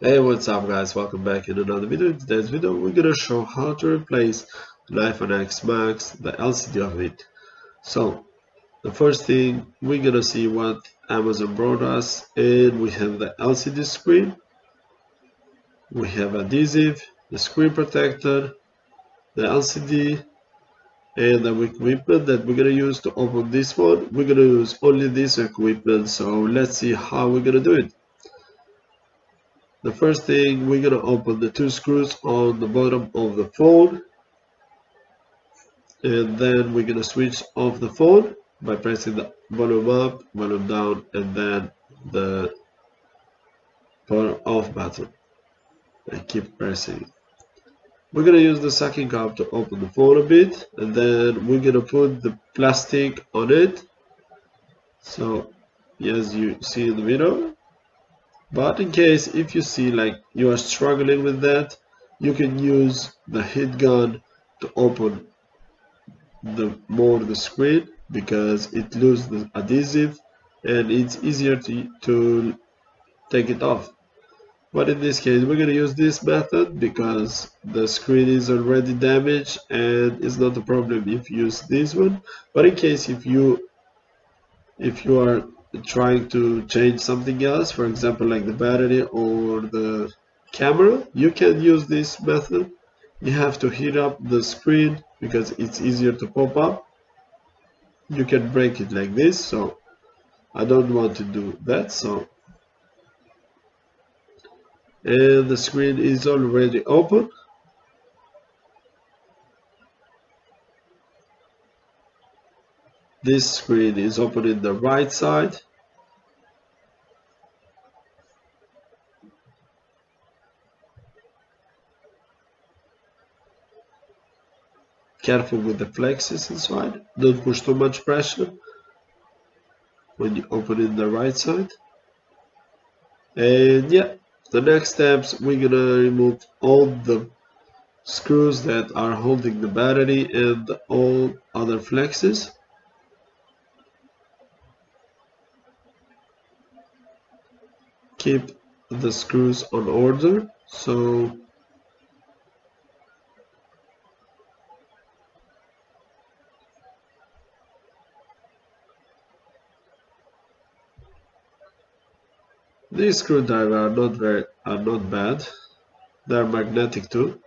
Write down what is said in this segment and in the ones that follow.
Hey, what's up guys, welcome back in another video. In today's video we're gonna show how to replace the iPhone X Max, the LCD of it. So the first thing, we're gonna see what Amazon brought us, and we have the LCD screen, we have adhesive, the screen protector, the LCD, and the equipment that we're gonna use to open this one. We're gonna use only this equipment, so let's see how we're gonna do it. The first thing, we're gonna open the two screws on the bottom of the phone, and then we're gonna switch off the phone by pressing the volume up, volume down, and then the power off button. I keep pressing. We're gonna use the sucking cup to open the phone a bit, and then we're gonna put the plastic on it. So as you see in the video, but in case if you see like you are struggling with that, you can use the heat gun to open the screen, because it loses the adhesive and it's easier to take it off. But in this case we're going to use this method because the screen is already damaged and it's not a problem if you use this one. But in case if you are trying to change something else, for example like the battery or the camera, you can use this method. You have to heat up the screen because it's easier to pop up. You can break it like this, so I don't want to do that. So, and the screen is already open. This screen is open in the right side. Careful with the flexes inside, don't push too much pressure when you open in the right side. And yeah, the next steps, we're gonna remove all the screws that are holding the battery and all other flexes. Keep the screws on order, so these screwdrivers are not bad. They are magnetic too.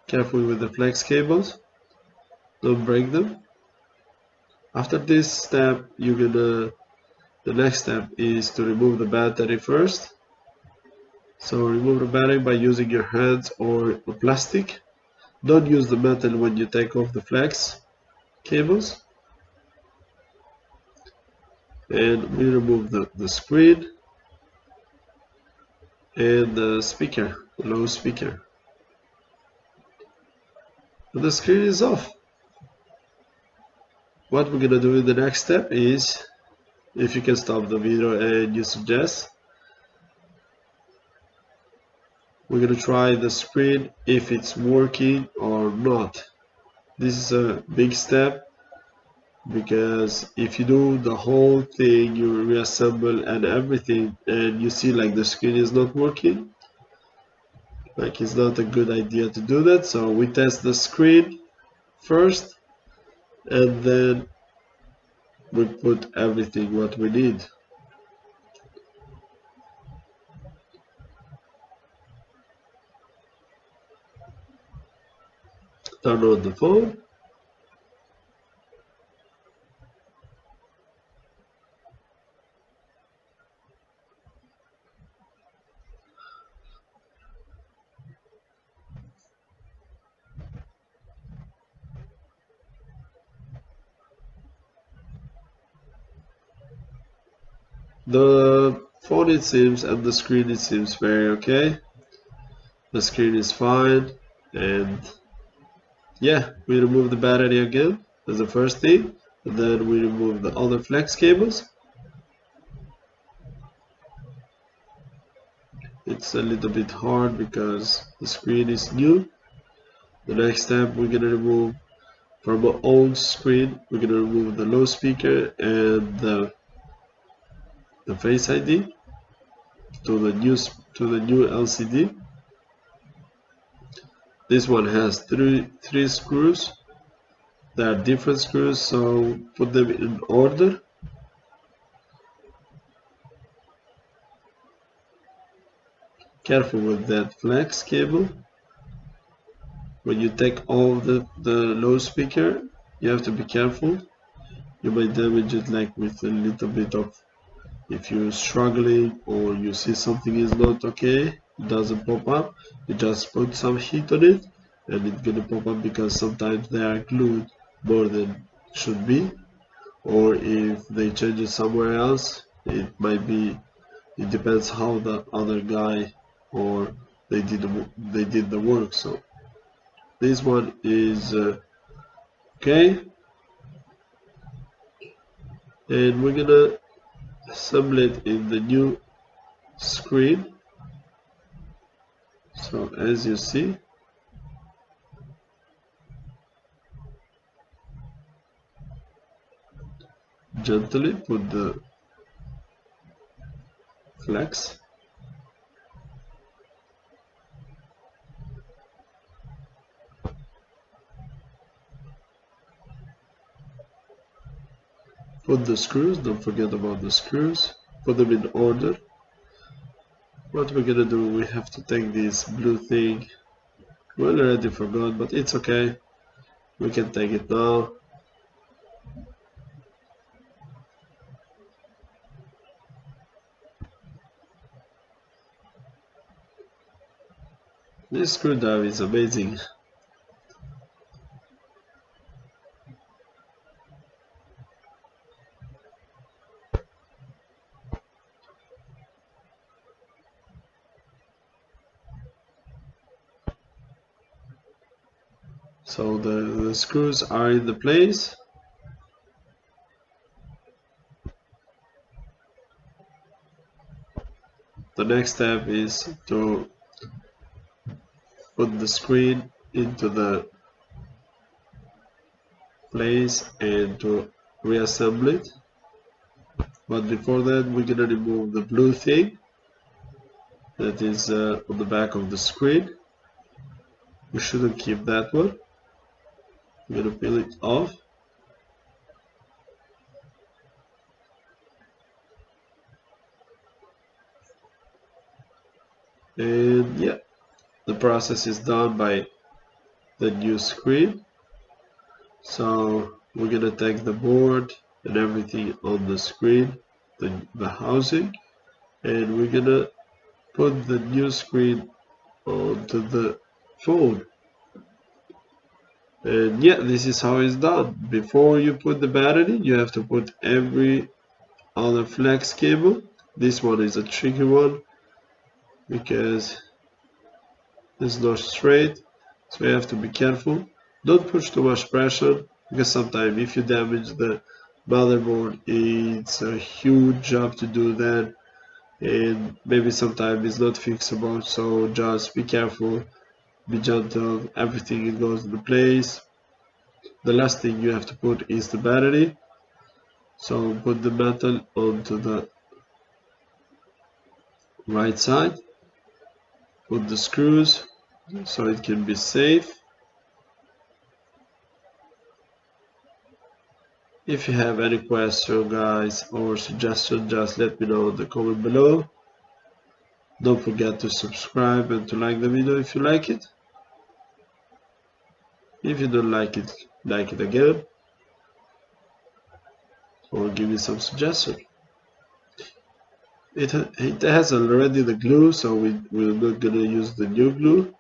Careful with the flex cables, don't break them. After this step, the next step is to remove the battery first. So remove the battery by using your hands or a plastic. Don't use the metal when you take off the flex cables. And we remove the screen and the speaker, the low speaker. And the screen is off. What we're gonna do in the next step is, if you can stop the video and you suggest, we're gonna try the screen if it's working or not. This is a big step, because if you do the whole thing, you reassemble and everything, and you see like the screen is not working, like it's not a good idea to do that. So we test the screen first, and then we put everything what we need. Turn on the phone. The phone, it seems, and the screen, it seems very okay. The screen is fine, and yeah, we remove the battery again as the first thing, and then we remove the other flex cables. It's a little bit hard because the screen is new. The next step, we're gonna remove from our old screen, we're gonna remove the low speaker and the Face ID. to the new LCD. This one has three screws. There are different screws, so put them in order. Careful with that flex cable. When you take off the loudspeaker, you have to be careful. You might damage it like with a little bit of, if you're struggling or you see something is not okay, it doesn't pop up, you just put some heat on it and it's gonna pop up, because sometimes they are glued more than should be, or if they change it somewhere else, it might be, it depends how the other guy or they did the work. So this one is okay, and we're gonna assemble it in the new screen. So as you see, gently put the flex, put the screws, don't forget about the screws, put them in order. What we're gonna do, we have to take this blue thing, we already forgot, but it's okay, we can take it now. This screwdriver is amazing. So the screws are in the place. The next step is to put the screen into the place and to reassemble it. But before that, we're gonna remove the blue thing that is on the back of the screen. We shouldn't keep that one. We're gonna peel it off. And yeah, the process is done by the new screen. So we're gonna take the board and everything on the screen, the housing, and we're gonna put the new screen onto the phone. And yeah, this is how it's done. Before you put the battery, you have to put every other flex cable. This one is a tricky one because it's not straight, so you have to be careful. Don't push too much pressure, because sometimes if you damage the motherboard, it's a huge job to do that, and maybe sometimes it's not fixable. So just be careful, be gentle, everything goes into place. The last thing you have to put is the battery. So put the metal onto the right side, put the screws so it can be safe. If you have any question, guys, or suggestion, just let me know in the comment below. Don't forget to subscribe and to like the video if you like it. If you don't like it again, or give me some suggestion. It has already the glue, so we're not gonna use the new glue.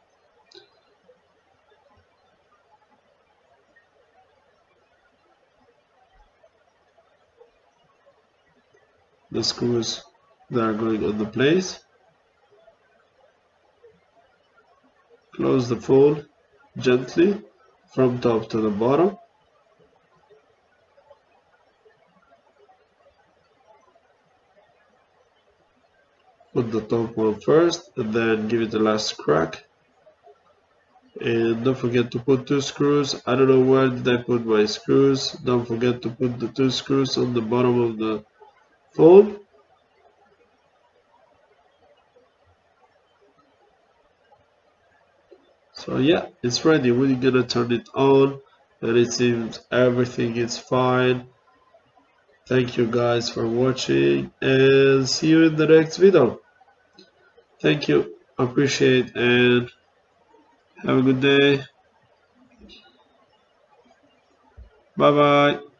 The screws that are going on the place. Close the fold gently from top to the bottom. Put the top one first and then give it the last crack. And don't forget to put 2 screws. I don't know where did I put my screws. Don't forget to put the 2 screws on the bottom of the fold. So yeah, it's ready. We're gonna turn it on, and it seems everything is fine. Thank you guys for watching, and see you in the next video. Thank you, appreciate, and have a good day. Bye bye.